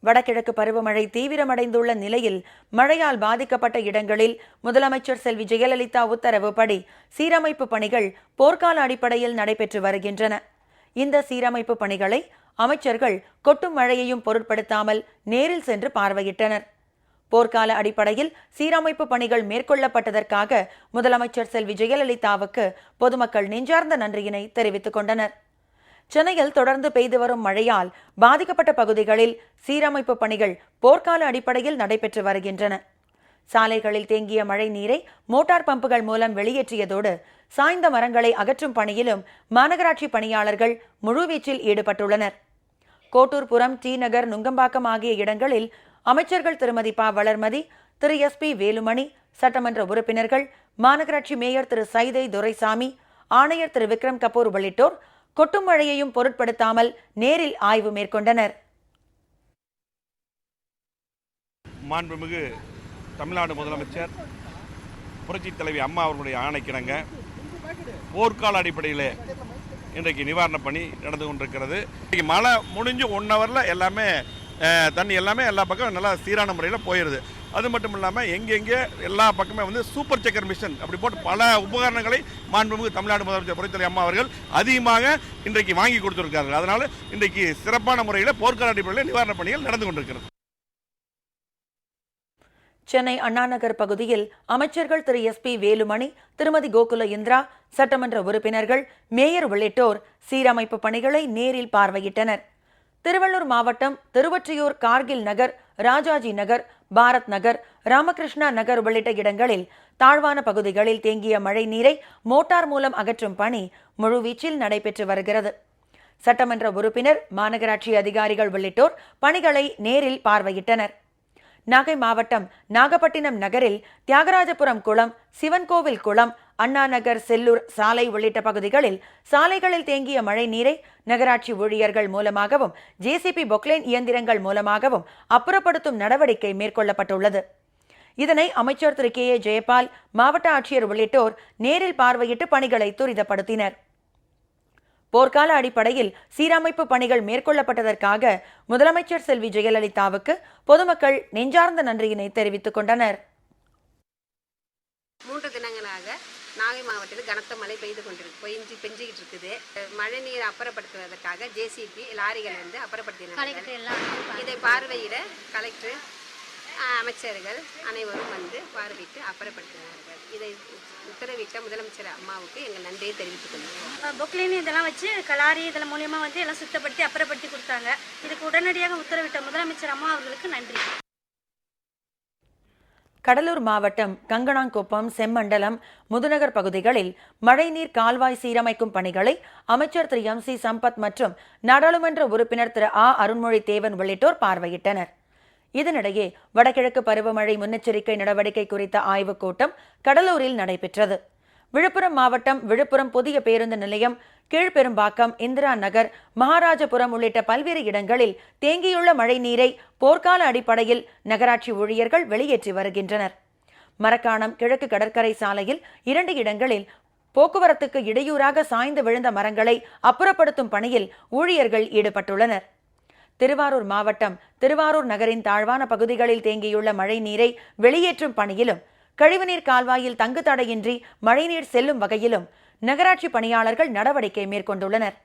வடகிழக்கு பருவமழை தீவிரமடைந்துள்ள நிலையில் மழையால் பாதிக்கப்பட்ட இடங்களில் முதலமைச்சர் செல்வி ஜெயலலிதா உத்தரவுப்படி சீரமைப்பு பணிகள் போர்க்கால அடிப்படையில் நடைபெற்று வருகின்றன. இந்த சீரமைப்பு பணிகளை அமைச்சர்கள் கொட்டும் மழையையும் பொருட்படுத்தாமல் நேரில் சென்று பார்வையிட்டனர். போர்க்கால அடிப்படையில் சீரமைப்பு பணிகள் மேற்கொள்ளப்பட்டதற்காக முதலமைச்சர் செல்வி ஜெயலலிதாவுக்கு பொதுமக்கள் நெஞ்சார்ந்த நன்றியினை தெரிவித்துக் கொண்டனர். சென்னையில் தொடர்ந்து பெய்து வரும் மழையால் பாதிக்கப்பட்ட பகுதிகளில் சீரமைப்பு பணிகள் போர்க்கால அடிப்படையில் நடைபெற்று வருகின்றன. சாலைகளில் தேங்கிய மழை நீரை மோட்டார் பம்புகள் மூலம் வெளியேற்றியதோடு சாய்ந்த மரங்களை அகற்றும் பணியிலும் மாநகராட்சி பணியாளர்கள் முழுவீச்சில் ஈடுபட்டுள்ளனர். கோட்டூர்புரம், டி நகர், நுங்கம்பாக்கம் ஆகிய இடங்களில் அமைச்சர்கள் திருமதி ப. வளர்மதி, திரு SP வேலுமணி, சட்டமன்ற உறுப்பினர்கள், மாநகராட்சி மேயர் திரு சைதை துரைசாமி, ஆணையர் திரு விக்ரம் கபூர் உள்ளிட்டோர் கொட்டும் மழையையும் பொருட்படுத்தாமல் நேரில் ஆய்வு மேற்கொண்டனர். மாண்புமிகு தமிழ்நாடு முதலமைச்சர் புரட்சித் தலைவி அம்மா அவர்களுடைய ஆணைக்கிணங்க போர்க்கால அடிப்படையில் இன்றைக்கு நிவாரணப் பணி நடந்து கொண்டிருக்கிறது. இன்றைக்கு மழை முடிஞ்சு 1 ஹவரில் எல்லாமே தண்ணி எல்லா பக்கம் நல்லா சீரான முறையில் போயிடுது. அது மட்டும் இல்லாமல் எங்கெங்கே எல்லா பக்கமே சூப்பர் செக்கர் மிஷின் அப்படி போட்டு பல உபகரணங்களை மாண்புமிகு தமிழ்நாடு முதலமைச்சர் புரட்சித் தலைவி அம்மா அவர்கள் அதிகமாக இன்றைக்கு வாங்கி கொடுத்திருக்கிறார்கள். அதனால் இன்றைக்கு சிறப்பான முறையில் போர்க்கால அடிப்படையில் நிவாரணப் பணிகள் நடந்து கொண்டிருக்கிறது. சென்னை அண்ணாநகர் பகுதியில் அமைச்சர்கள் திரு SP வேலுமணி, திருமதி கோகுல இந்திரா, சட்டமன்ற உறுப்பினர்கள், மேயர் உள்ளிட்டோர் சீரமைப்பு பணிகளை நேரில் பார்வையிட்டனர். திருவள்ளூர் மாவட்டம் திருவொற்றியூர், கார்கில் நகர், ராஜாஜி நகர், பாரத் நகர், ராமகிருஷ்ணா நகர் உள்ளிட்ட இடங்களில் தாழ்வான பகுதிகளில் தேங்கிய மழை நீரை மோட்டார் மூலம் அகற்றும் பணி முழுவீச்சில் நடைபெற்று வருகிறது. சட்டமன்ற உறுப்பினர், மாநகராட்சி அதிகாரிகள் உள்ளிட்டோர் பணிகளை நேரில் பார்வையிட்டனர். நாகை மாவட்டம் நாகப்பட்டினம் நகரில் தியாகராஜபுரம் குளம், சிவன் கோவில் குளம், அண்ணா நகர், செல்லூர் சாலை உள்ளிட்ட பகுதிகளில் சாலைகளில் தேங்கிய மழை நீரை நகராட்சி ஊழியர்கள் மூலமாகவும் JCB பொக்லைன் இயந்திரங்கள் மூலமாகவும் அப்புறப்படுத்தும் நடவடிக்கை மேற்கொள்ளப்பட்டுள்ளது. இதனை அமைச்சர் திரு KA ஜெயபால், மாவட்ட ஆட்சியர் உள்ளிட்டோர் நேரில் பார்வையிட்டு பணிகளை துரிதப்படுத்தினர். போர்க்கால அடிப்படையில் சீரமைப்பு பணிகள் மேற்கொள்ளப்பட்டதற்காக முதலமைச்சர் செல்வி ஜெயலலிதாவுக்கு பொதுமக்கள் நெஞ்சார்ந்த நன்றியினை தெரிவித்துக் கொண்டனர். 3 தினங்களாக நாகை மாவட்டத்தில் கனத்த மழை பெஞ்சிக்கிட்டு இருக்குது. மழை நீர் அப்புறப்படுத்துவதற்காக JCB லாரிகள் அப்புறப்படுத்தினார்கள். இதை பார்வையிட கலெக்டர், அமைச்சர்கள் அனைவரும் பார்வையிட்டு அப்புறப்படுத்தினார்கள். இதை உத்தரவிட்ட முதலமைச்சர் அம்மாவுக்கு எங்கள் நன்றியை தெரிவித்துக் கொள்கிறோம். பொக்லைன் இதெல்லாம் வச்சு கலாரி இதெல்லாம் மூலியமா எல்லாம் சுத்தப்படுத்தி அப்புறப்படுத்தி கொடுத்தாங்க. இதுக்கு உடனடியாக உத்தரவிட்ட முதலமைச்சர் அம்மா அவர்களுக்கு நன்றி. கடலூர் மாவட்டம் கங்கணாங்குப்பம், செம்மண்டலம், முதுநகர் பகுதிகளில் மழைநீர் கால்வாய் சீரமைக்கும் பணிகளை அமைச்சர் திரு MC சம்பத் மற்றும் நாடாளுமன்ற உறுப்பினர் திரு A அருண்மொழி தேவன் உள்ளிட்டோர் பார்வையிட்டனர். இதனிடையே வடகிழக்கு பருவமழை முன்னெச்சரிக்கை நடவடிக்கை குறித்த ஆய்வுக் கூட்டம் கடலூரில் நடைபெற்றது. விழுப்புரம் மாவட்டம் விழுப்புரம் புதிய பேருந்து நிலையம், கீழ்பெரும்பாக்கம், இந்திரா நகர், மகாராஜபுரம் உள்ளிட்ட பல்வேறு இடங்களில் தேங்கியுள்ள மழை நீரை போர்க்கால அடிப்படையில் நகராட்சி ஊழியர்கள் வெளியேற்றி வருகின்றனர். மரக்காணம் கிழக்கு கடற்கரை சாலையில் 2 இடங்களில் போக்குவரத்துக்கு இடையூறாக சாய்ந்து விழுந்த மரங்களை அப்புறப்படுத்தும் பணியில் ஊழியர்கள் ஈடுபட்டுள்ளனர். திருவாரூர் மாவட்டம் திருவாரூர் நகரின் தாழ்வான பகுதிகளில் தேங்கியுள்ள மழை நீரை வெளியேற்றும் பணியிலும் கழிவுநீர் கால்வாயில் தங்கு தடையின்றி மழைநீர் செல்லும் வகையிலும் நகராட்சி பணியாளர்கள் நடவடிக்கை மேற்கொண்டுள்ளனர்.